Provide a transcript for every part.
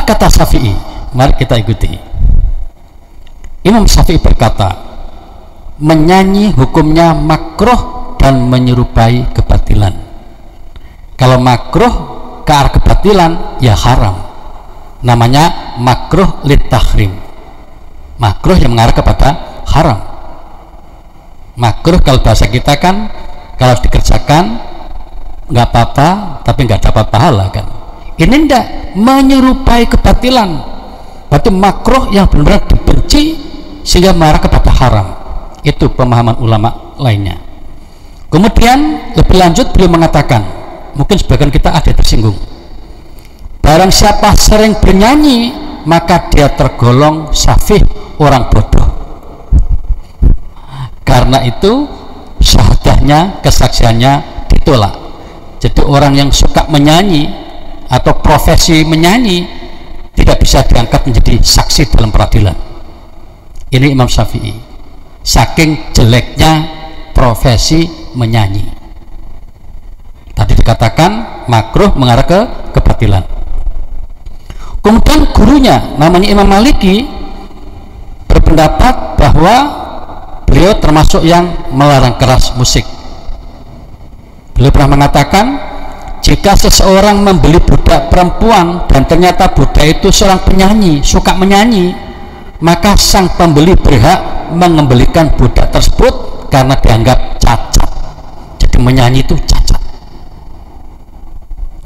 Apa kata Syafi'i? Mari kita ikuti. Imam Syafi'i berkata, menyanyi hukumnya makruh dan menyerupai kebatilan. Kalau makruh ke arah kebatilan, ya haram. Namanya makruh litahrim. Makruh yang mengarah kepada haram. Makruh kalau bahasa kita kan, kalau dikerjakan nggak apa-apa, tapi nggak dapat pahala kan. Ini enggak, menyerupai kebatilan. Berarti makruh yang benar-benar dibenci sehingga mengarah kepada haram. Itu pemahaman ulama lainnya. Kemudian lebih lanjut beliau mengatakan, mungkin sebagian kita ada tersinggung, barang siapa sering bernyanyi maka dia tergolong safih, orang bodoh. Karena itu syahadahnya, kesaksiannya ditolak. Jadi orang yang suka menyanyi atau profesi menyanyi tidak bisa diangkat menjadi saksi dalam peradilan. Ini Imam Syafi'i, saking jeleknya profesi menyanyi. Tadi dikatakan makruh mengarah ke kebatilan. Kemudian gurunya namanya Imam Maliki berpendapat bahwa beliau termasuk yang melarang keras musik. Beliau pernah mengatakan, jika seseorang membeli budak perempuan dan ternyata budak itu seorang penyanyi, suka menyanyi, maka sang pembeli berhak mengembalikan budak tersebut karena dianggap cacat. Jadi menyanyi itu cacat,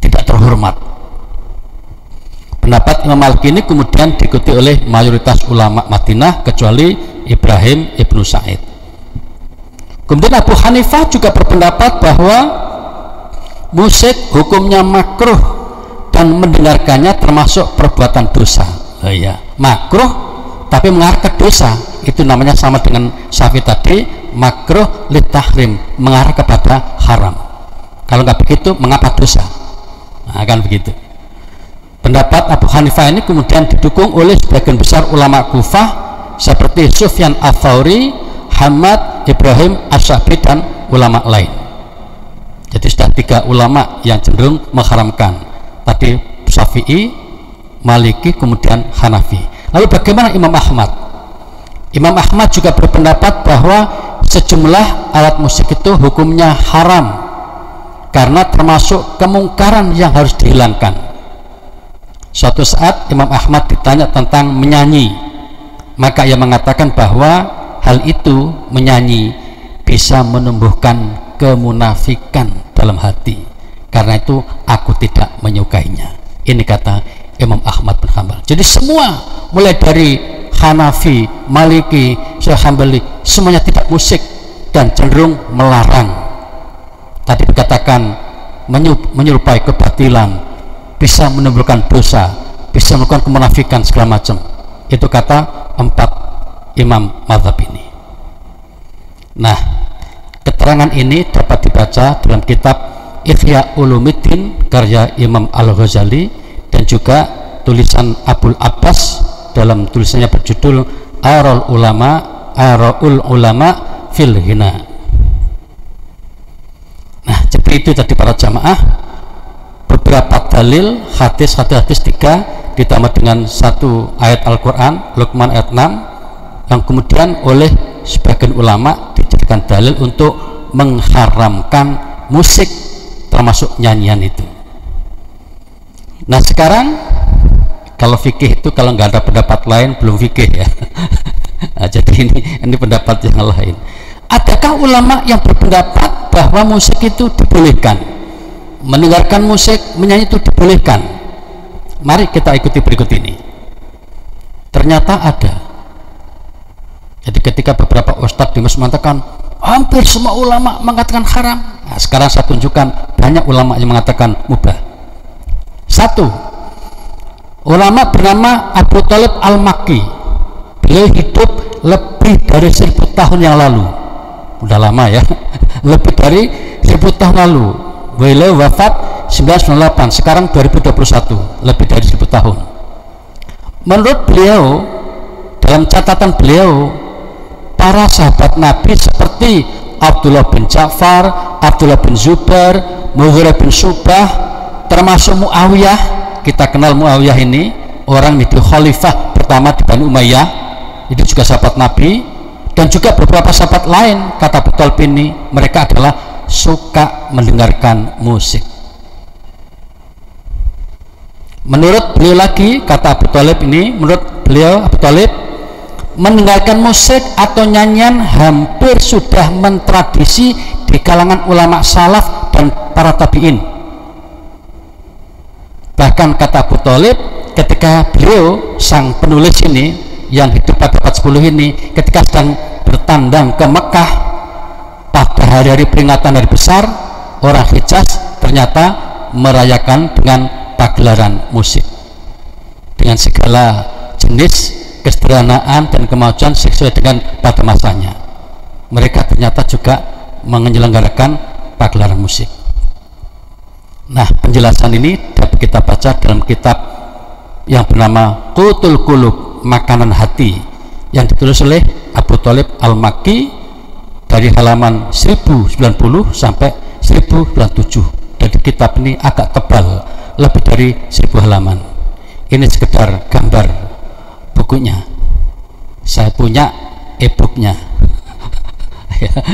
tidak terhormat. Pendapat Imam Maliki ini kemudian diikuti oleh mayoritas ulama Madinah kecuali Ibrahim Ibnu Sa'id. Kemudian Abu Hanifah juga berpendapat bahwa musik hukumnya makruh dan mendengarkannya termasuk perbuatan dosa. Oh iya, makruh tapi mengarah ke dosa, itu namanya sama dengan Syafi'i tadi, makruh litahrim, mengarah kepada haram. Kalau nggak begitu, mengapa dosa? Nah, kan begitu. Pendapat Abu Hanifah ini kemudian didukung oleh sebagian besar ulama Kufah seperti Sufyan Ats-Tsauri, Hamad, Ibrahim Asy-Syafi'i dan ulama lain. Jadi sudah 3 ulama yang cenderung mengharamkan. Tadi Syafi'i, Maliki, kemudian Hanafi. Lalu bagaimana Imam Ahmad? Imam Ahmad juga berpendapat bahwa sejumlah alat musik itu hukumnya haram karena termasuk kemungkaran yang harus dihilangkan. Suatu saat Imam Ahmad ditanya tentang menyanyi, maka ia mengatakan bahwa hal itu, menyanyi, bisa menumbuhkan kemunafikan dalam hati, karena itu aku tidak menyukainya. Ini kata Imam Ahmad bin Hanbal. Jadi semua mulai dari Hanafi, Maliki, Hambali, semuanya tidak musik dan cenderung melarang. Tadi dikatakan menyerupai kebatilan, bisa menimbulkan dosa, bisa melakukan kemunafikan segala macam. Itu kata 4 imam mazhab ini. Nah, keterangan ini dapat dibaca dalam kitab Ihya Ulumuddin karya Imam Al-Ghazali dan juga tulisan Abul Abbas dalam tulisannya berjudul Ara'ul Ulama fil Ghina. Nah, jadi itu tadi para jamaah, beberapa dalil hadis 3 ditambah dengan 1 ayat Al-Quran Luqman ayat 6 yang kemudian oleh sebagian ulama dijadikan dalil untuk mengharamkan musik termasuk nyanyian itu. Nah sekarang kalau fikih itu kalau nggak ada pendapat lain belum fikih ya. Nah, jadi ini pendapat yang lain. Adakah ulama yang berpendapat bahwa musik itu dibolehkan, mendengarkan musik, menyanyi itu dibolehkan? Mari kita ikuti berikut ini. Ternyata ada. Jadi ketika beberapa ustadz di Mesir mengatakan hampir semua ulama mengatakan haram, nah, sekarang saya tunjukkan banyak ulama yang mengatakan mubah. 1. Ulama bernama Abu Thalib Al-Makki. Beliau hidup lebih dari 1000 tahun yang lalu. Udah lama ya. Lebih dari 1000 tahun lalu. Beliau wafat 1998, sekarang 2021, lebih dari 1000 tahun. Menurut beliau, dalam catatan beliau, para sahabat Nabi seperti Abdullah bin Ja'far, Abdullah bin Zubair, Mughirah bin Syu'bah, termasuk Muawiyah, kita kenal Muawiyah ini, orang itu khalifah pertama di Bani Umayyah, itu juga sahabat Nabi, dan juga beberapa sahabat lain, kata Abu Thalib ini, mereka adalah suka mendengarkan musik. Menurut beliau lagi, kata Abu Thalib ini, menurut beliau Abu Thalib, mendengarkan musik atau nyanyian hampir sudah mentradisi di kalangan ulama salaf dan para tabi'in. Bahkan kata Abu Thalib, ketika beliau sang penulis ini yang hidup pada abad 10 ini, ketika sedang bertandang ke Mekah pada hari-hari peringatan hari besar, orang Hijaz ternyata merayakan dengan pagelaran musik dengan segala jenis kesederhanaan dan kemajuan sesuai dengan pada masanya. Mereka ternyata juga menyelenggarakan pagelaran musik. Nah, penjelasan ini dapat kita baca dalam kitab yang bernama Qutul Qulub, Makanan Hati, yang ditulis oleh Abu Thalib Al-Makki dari halaman 1090 sampai 1097. Dan kitab ini agak tebal, lebih dari 1000 halaman. Ini sekedar gambar bukunya. Saya punya e-booknya.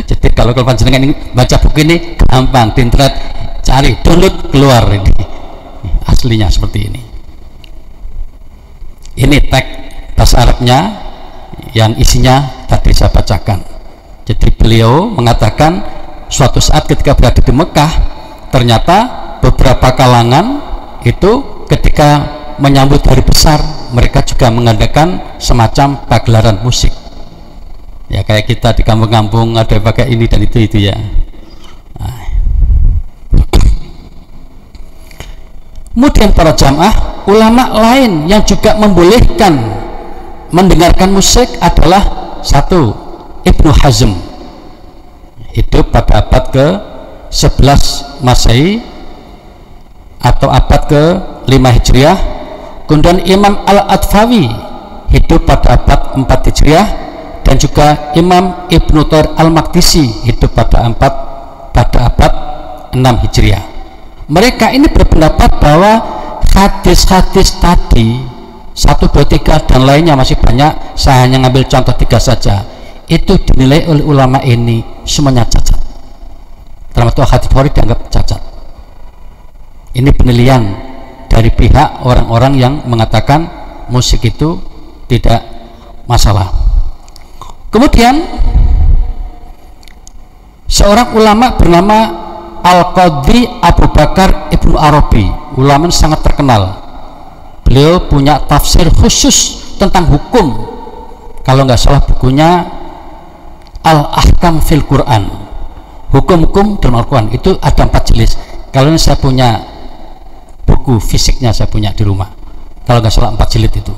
Jadi kalau panjenengan ini baca buku ini gampang, di internet cari, download, keluar ini aslinya seperti ini. Ini teks bahasa Arabnya yang isinya tadi saya bacakan. Jadi beliau mengatakan suatu saat ketika berada di Mekah, ternyata beberapa kalangan itu ketika menyambut hari besar, mereka juga mengadakan semacam pagelaran musik. Ya, kayak kita di kampung-kampung ada pakai ini dan itu ya. Nah. Kemudian para jamaah, ulama lain yang juga membolehkan mendengarkan musik adalah satu, Ibnu Hazm, hidup pada abad ke-11 Masehi atau abad ke-5 Hijriah. Kemudian Imam Al-Adfawi hidup pada abad 4 Hijriah, dan juga Imam Ibnu Thair Al-Maqdisi hidup pada abad 6 Hijriah. Mereka ini berpendapat bahwa hadis-hadis tadi 1, 2, 3 dan lainnya masih banyak, saya hanya ngambil contoh 3 saja, itu dinilai oleh ulama ini semuanya cacat. Termasuk hadis Bukhari dianggap cacat. Ini penilaian dari pihak orang-orang yang mengatakan musik itu tidak masalah. Kemudian seorang ulama bernama Al-Qadhi Abu Bakar Ibnu Arabi, ulama sangat terkenal. Beliau punya tafsir khusus tentang hukum, kalau nggak salah bukunya Al-Ahkam fil Quran, hukum-hukum dalam Al-Quran. Itu ada 4 jenis. Kalau ini saya punya buku fisiknya, saya punya di rumah, kalau nggak salah 4 jilid itu.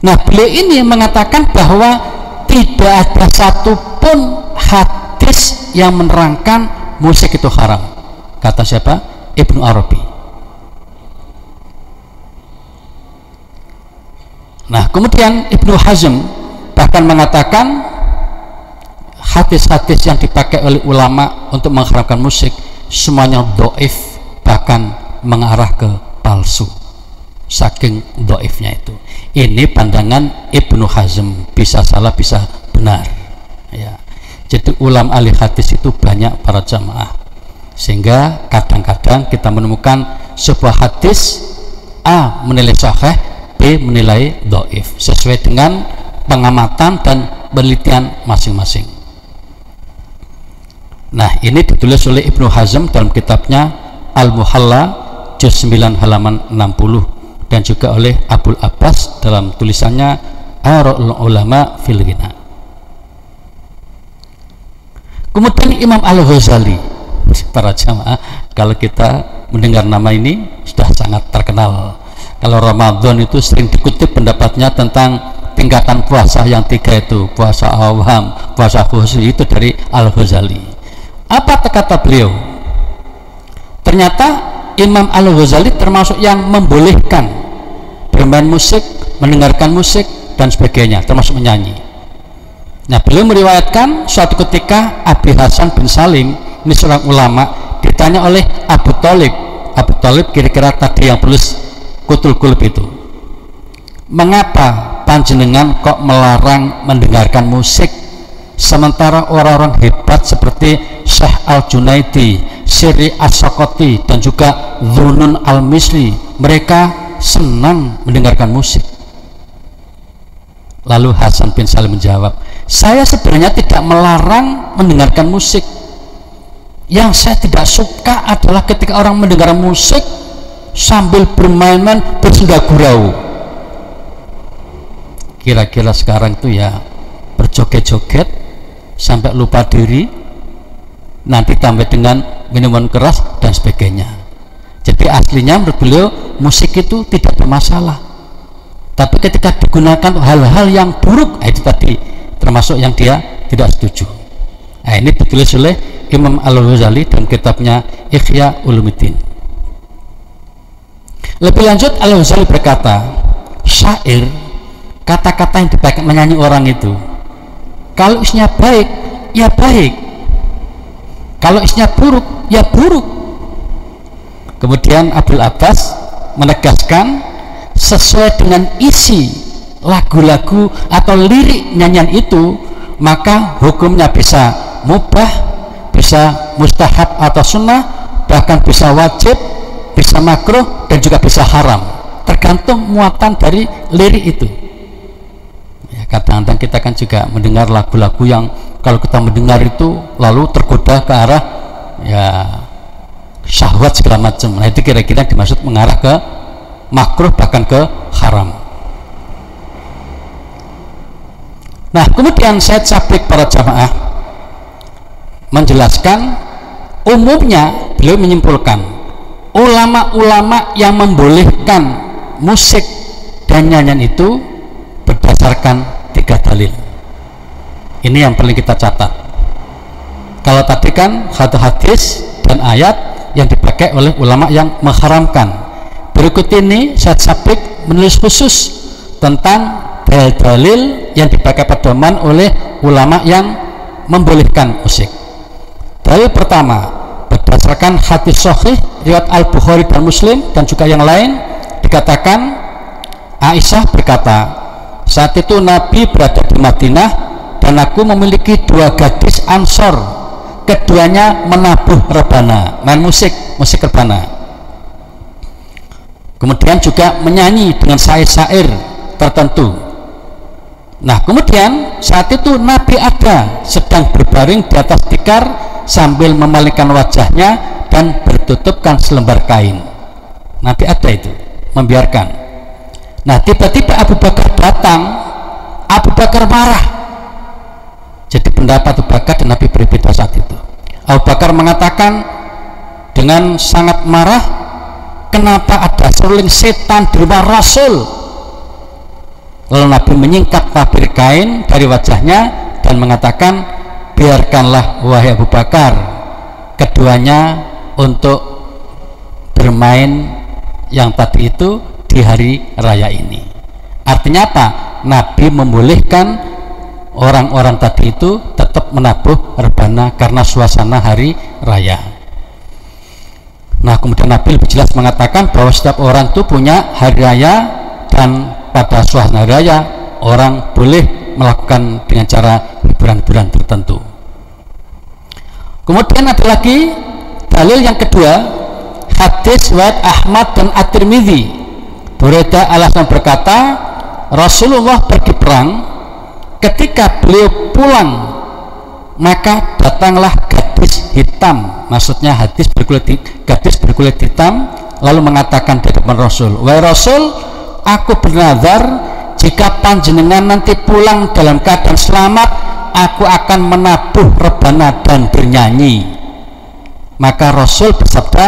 Nah, beliau ini mengatakan bahwa tidak ada satupun hadis yang menerangkan musik itu haram. Kata siapa? Ibnu Arabi. Nah, kemudian Ibnu Hazm bahkan mengatakan hadis-hadis yang dipakai oleh ulama untuk mengharamkan musik semuanya dhaif, bahkan mengarah ke palsu, saking dhaifnya itu. Ini pandangan Ibnu Hazm, bisa salah bisa benar ya. Jadi ulama ahli hadis itu banyak para jamaah, sehingga kadang-kadang kita menemukan sebuah hadis A menilai sahih, B menilai dhaif, sesuai dengan pengamatan dan penelitian masing-masing. Nah, ini ditulis oleh Ibnu Hazm dalam kitabnya Al-Muhalla juz 9 halaman 60, dan juga oleh Abul Abbas dalam tulisannya Ara'ul Ulama fil Ghina. Kemudian Imam Al-Ghazali, para jamaah, kalau kita mendengar nama ini sudah sangat terkenal. Kalau Ramadan itu sering dikutip pendapatnya tentang tingkatan puasa yang 3 itu, puasa awam, puasa khusus, itu dari Al-Ghazali. Apa kata beliau? Ternyata Imam Al-Ghazali termasuk yang membolehkan bermain musik, mendengarkan musik dan sebagainya, termasuk menyanyi. Nah, beliau meriwayatkan suatu ketika Abi Hasan bin Salim, ini seorang ulama, ditanya oleh Abu Thalib. Abu Thalib kira-kira tadi yang tulis Qutul Qulub itu. mengapa panjenengan kok melarang mendengarkan musik, sementara orang-orang hebat seperti Syekh Al-Junaidi, Siri As-Sakoti, dan juga Dhunun Al-Misli, mereka senang mendengarkan musik. Lalu Hasan bin Salim menjawab, saya sebenarnya tidak melarang mendengarkan musik. Yang saya tidak suka adalah ketika orang mendengar musik sambil bermain-main bersenggah gurau. Kira-kira sekarang itu ya berjoget-joget sampai lupa diri, nanti tambah dengan minuman keras dan sebagainya. Jadi aslinya menurut beliau musik itu tidak bermasalah, tapi ketika digunakan hal-hal yang buruk, itu tadi termasuk yang dia tidak setuju. Nah, ini ditulis oleh Imam Al-Ghazali dalam kitabnya Ihya Ulumuddin. Lebih lanjut, Al-Ghazali berkata, syair, kata-kata yang dipakai menyanyi orang itu, kalau isinya baik, ya baik, kalau isinya buruk, ya buruk. Kemudian Abdul Abbas menegaskan, sesuai dengan isi lagu-lagu atau lirik nyanyian itu, maka hukumnya bisa mubah, bisa mustahab atau sunnah, bahkan bisa wajib, bisa makruh, dan juga bisa haram, tergantung muatan dari lirik itu. Ya, kadang-kadang kita kan juga mendengar lagu-lagu yang kalau kita mendengar itu lalu tergoda ke arah ya syahwat segala macam. Nah, itu kira-kira dimaksud mengarah ke makruh, bahkan ke haram. Nah, kemudian Syed Sabik para jamaah menjelaskan, umumnya beliau menyimpulkan ulama-ulama yang membolehkan musik dan nyanyian itu berdasarkan 3 dalil. Ini yang perlu kita catat. Kalau tadi kan satu hadis dan ayat yang dipakai oleh ulama yang mengharamkan. Berikut ini Syed Sabik menulis khusus tentang dalil yang dipakai pedoman oleh ulama yang membolehkan musik. Dalil pertama, berdasarkan hadis sahih riwayat Al-Bukhari dan Muslim dan juga yang lain, dikatakan Aisyah berkata, saat itu Nabi berada di Madinah dan aku memiliki 2 gadis Ansor, keduanya menabuh rebana, main musik rebana, kemudian juga menyanyi dengan syair-syair tertentu. Nah, kemudian saat itu Nabi ada sedang berbaring di atas tikar sambil memalingkan wajahnya dan bertutupkan selembar kain. Nabi ada itu, membiarkan. Nah, tiba-tiba Abu Bakar datang. Abu Bakar marah. Jadi pendapat Abu Bakar dan Nabi berbeda saat itu. Abu Bakar mengatakan dengan sangat marah, kenapa ada seruling setan di rumah Rasul? Lalu Nabi menyingkap tabir kain dari wajahnya dan mengatakan, biarkanlah wahai Abu Bakar keduanya untuk bermain yang tadi itu di hari raya ini. Artinya apa? Nabi membolehkan orang-orang tadi itu tetap menabuh rebana karena suasana hari raya. Nah, kemudian Nabi lebih jelas mengatakan bahwa setiap orang itu punya hari raya, dan pada suasana raya orang boleh melakukan dengan cara hiburan-hiburan tertentu. Kemudian ada lagi dalil yang kedua, hadis riwayat Ahmad dan At-Tirmidzi. Buraidah al-Hasan berkata, Rasulullah pergi perang, ketika beliau pulang maka datanglah gadis hitam, maksudnya gadis berkulit hitam, lalu mengatakan di depan Rasul, wahai Rasul, aku bernazar jika panjenengan nanti pulang dalam keadaan selamat, aku akan menabuh rebana dan bernyanyi. Maka Rasul bersabda,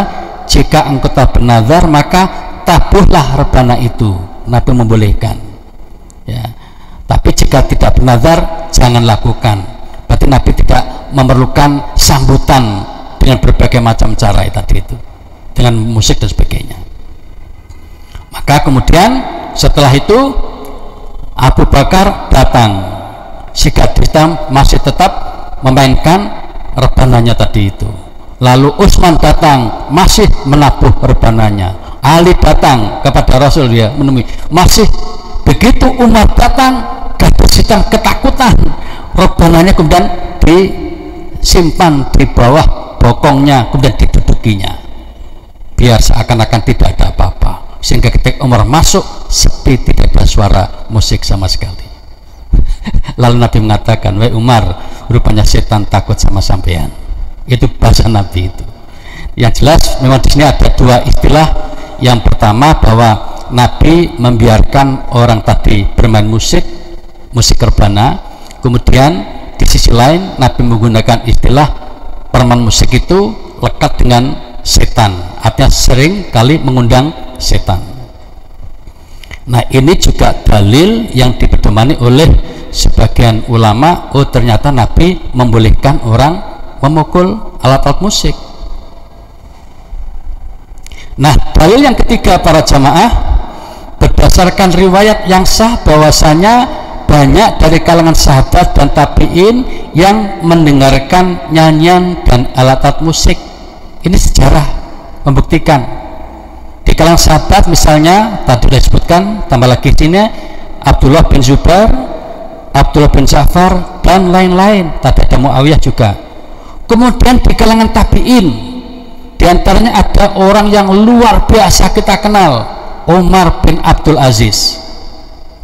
jika engkau tak bernazar maka tabuhlah rebana itu. Nabi membolehkan, ya. Tapi jika tidak bernazar jangan lakukan. Berarti Nabi tidak memerlukan sambutan dengan berbagai macam cara tadi itu, dengan musik dan sebagainya. Maka kemudian setelah itu Abu Bakar datang, si gadis hitam masih tetap memainkan rebananya tadi itu. Lalu Utsman datang, masih menabuh rebananya. Ali datang kepada Rasul, dia menemui, masih Begitu Umar datang, gadis hitam ketakutan, rebananya kemudian disimpan di bawah bokongnya, kemudian didudukinya biar seakan-akan tidak ada apa-apa, sehingga ketika Umar masuk sepi, tidak ada suara musik sama sekali. Lalu Nabi mengatakan, wahai Umar, rupanya setan takut sama sampean. Itu bahasa Nabi itu. Yang jelas memang di sini ada dua istilah. Yang pertama bahwa Nabi membiarkan orang tadi bermain musik rebana. Kemudian di sisi lain Nabi menggunakan istilah permainan musik itu lekat dengan setan, artinya sering kali mengundang setan. Nah, ini juga dalil yang dipedomani oleh sebagian ulama. Oh, ternyata Nabi membolehkan orang memukul alat-alat musik. Nah, dalil yang ketiga para jamaah, berdasarkan riwayat yang sah bahwasanya banyak dari kalangan sahabat dan tabi'in yang mendengarkan nyanyian dan alat-alat musik. Ini sejarah membuktikan. Di kalangan sahabat misalnya tadi sudah disebutkan, tambah lagi sini Abdullah bin Zubair, Abdullah bin Ja'far dan lain-lain. Tadi ada Muawiyah juga. Kemudian di kalangan tabi'in, diantaranya ada orang yang luar biasa kita kenal, Umar bin Abdul Aziz,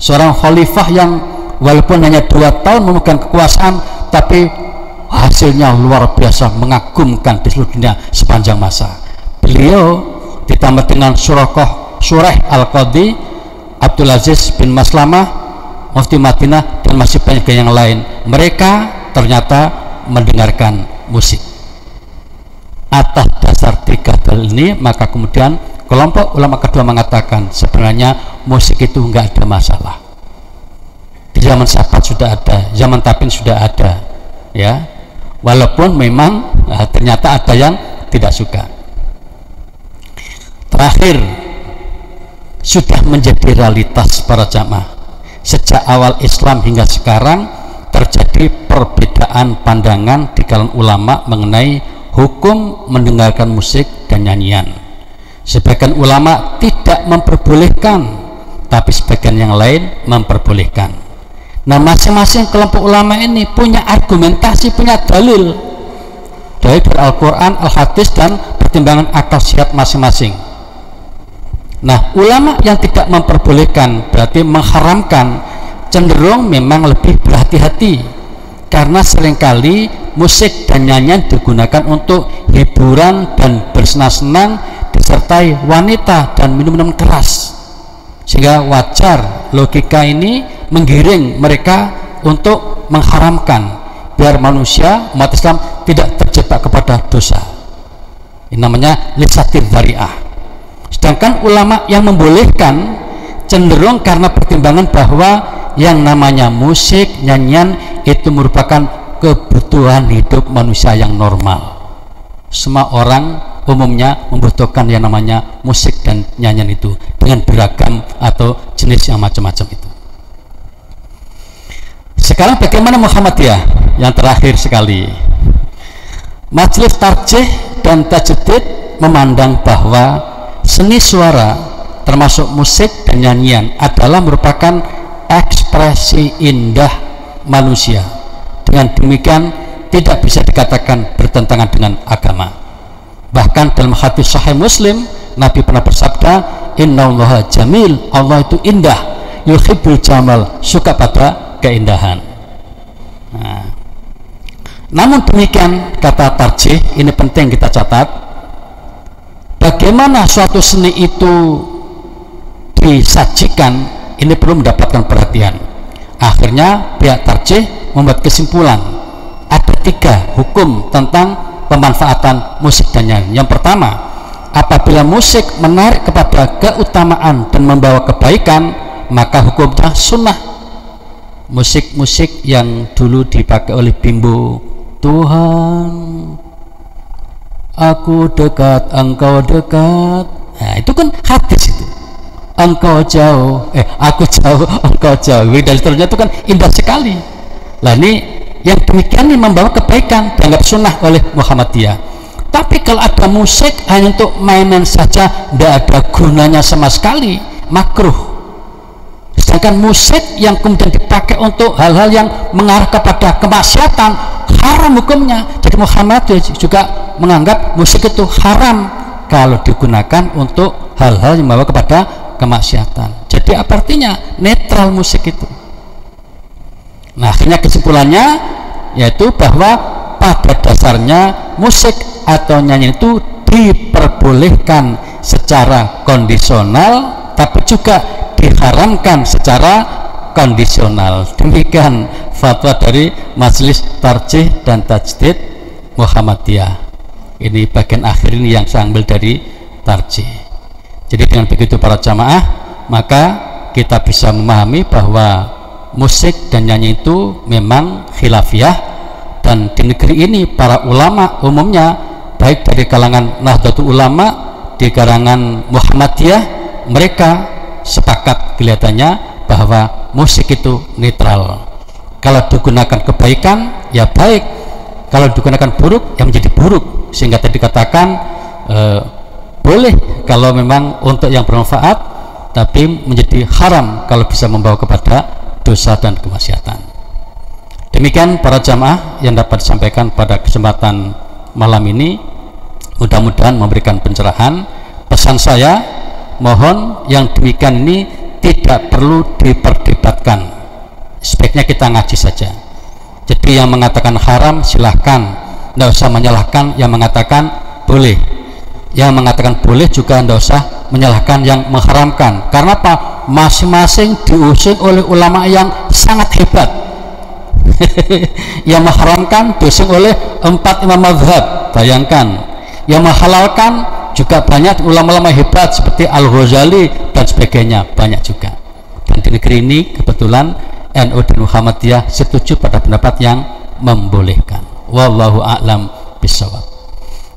seorang khalifah yang walaupun hanya 2 tahun memegang kekuasaan, tapi hasilnya luar biasa, mengagumkan di seluruh dunia sepanjang masa. Beliau ditambah dengan Surah Al-Qadhi, Abdul Aziz bin Maslamah, Mufti Madinah, dan masih banyak yang lain. Mereka ternyata mendengarkan musik. Atas dasar 3 dalil ini, maka kemudian kelompok ulama kedua mengatakan sebenarnya musik itu enggak ada masalah. Di zaman sahabat sudah ada, zaman tabi'in sudah ada, ya. Walaupun memang ternyata ada yang tidak suka. Terakhir, sudah menjadi realitas para jamaah. Sejak awal Islam hingga sekarang terjadi perbedaan pandangan di kalangan ulama mengenai hukum mendengarkan musik dan nyanyian. Sebagian ulama tidak memperbolehkan, tapi sebagian yang lain memperbolehkan. Nah, masing-masing kelompok ulama ini punya argumentasi, punya dalil dari Al-Quran, Al-Hadis, dan pertimbangan akal sehat masing-masing. Nah, ulama yang tidak memperbolehkan berarti mengharamkan, cenderung memang lebih berhati-hati, karena seringkali musik dan nyanyian digunakan untuk hiburan dan bersenang-senang disertai wanita dan minum-minum keras, sehingga wajar logika ini menggiring mereka untuk mengharamkan biar manusia umat Islam tidak terjebak kepada dosa. Ini namanya lisatir dzari'ah. Sedangkan ulama yang membolehkan cenderung karena pertimbangan bahwa yang namanya musik, nyanyian itu merupakan kebutuhan hidup manusia yang normal. Semua orang umumnya membutuhkan yang namanya musik dan nyanyian itu dengan beragam atau jenis yang macam-macam itu. Sekarang bagaimana Muhammadiyah? Yang terakhir sekali, Majelis Tarjih dan Tajdid memandang bahwa seni suara termasuk musik dan nyanyian adalah merupakan ekspresi indah manusia. Dengan demikian tidak bisa dikatakan bertentangan dengan agama. Bahkan dalam hadis Sahih Muslim, Nabi pernah bersabda, Innallaha jamil, Allah itu indah, yuhibbul jamal, suka pada keindahan. Nah, namun demikian, kata tarjih, ini penting kita catat, bagaimana suatu seni itu disajikan, ini perlu mendapatkan perhatian. Akhirnya pihak tarjih membuat kesimpulan, ada 3 hukum tentang pemanfaatan musik dan nyanyian. Yang pertama, apabila musik menarik kepada keutamaan dan membawa kebaikan, maka hukumnya sunnah. Musik-musik yang dulu dipakai oleh Bimbo, Tuhan aku dekat, engkau dekat, nah itu kan hadis itu. Engkau jauh, aku jauh, engkau jauh, dan seterusnya, itu kan indah sekali. Lah ini yang demikian ini membawa kebaikan, dianggap sunnah oleh Muhammadiyah. Tapi kalau ada musik hanya untuk mainan saja, tidak ada gunanya sama sekali, makruh. sedangkan musik yang kemudian dipakai untuk hal-hal yang mengarah kepada kemaksiatan haram hukumnya. Jadi Muhammadiyah juga menganggap musik itu haram kalau digunakan untuk hal-hal yang membawa kepada kemaksiatan. Jadi apa artinya? Netral musik itu. Nah, akhirnya kesimpulannya yaitu bahwa pada dasarnya musik atau nyanyi itu diperbolehkan secara kondisional, tapi juga diharamkan secara kondisional. Demikian fatwa dari Majelis Tarjih dan Tajdid Muhammadiyah. Ini bagian akhir ini yang saya ambil dari tarjih. Jadi dengan begitu para jamaah, maka kita bisa memahami bahwa musik dan nyanyi itu memang khilafiyah, dan di negeri ini para ulama umumnya baik dari kalangan Nahdlatul Ulama, di kalangan Muhammadiyah, mereka sepakat kelihatannya bahwa musik itu netral. Kalau digunakan kebaikan ya baik, kalau digunakan buruk ya menjadi buruk, sehingga tadi dikatakan boleh kalau memang untuk yang bermanfaat, tapi menjadi haram kalau bisa membawa kepada dosa dan kemaksiatan. Demikian para jamaah yang dapat disampaikan pada kesempatan malam ini, mudah-mudahan memberikan pencerahan. Pesan saya, mohon yang demikian ini tidak perlu diperdebatkan, sebaiknya kita ngaji saja. Jadi yang mengatakan haram silahkan, tidak usah menyalahkan yang mengatakan boleh. Yang mengatakan boleh juga tidak usah menyalahkan yang mengharamkan. Karena apa? Masing-masing diusung oleh ulama yang sangat hebat. Yang mengharamkan diusung oleh 4 imam mazhab, bayangkan. Yang menghalalkan juga banyak ulama-ulama hebat seperti Al-Ghazali dan sebagainya, banyak juga. Dan di negeri ini kebetulan NU dan Muhammadiyah setuju pada pendapat yang membolehkan. Wallahu a'lam bishawab.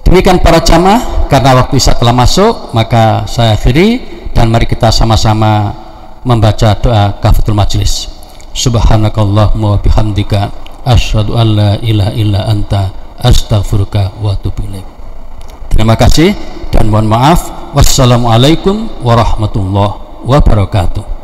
Demikian para jamaah, karena waktu isya telah masuk, maka saya akhiri dan mari kita sama-sama membaca doa kafatul majlis. Subhanakallahumma wa bihamdika asyhadu an la ilaha illa anta astaghfiruka wa atubu ilaik. Terima kasih dan mohon maaf. Wassalamualaikum warahmatullahi wabarakatuh.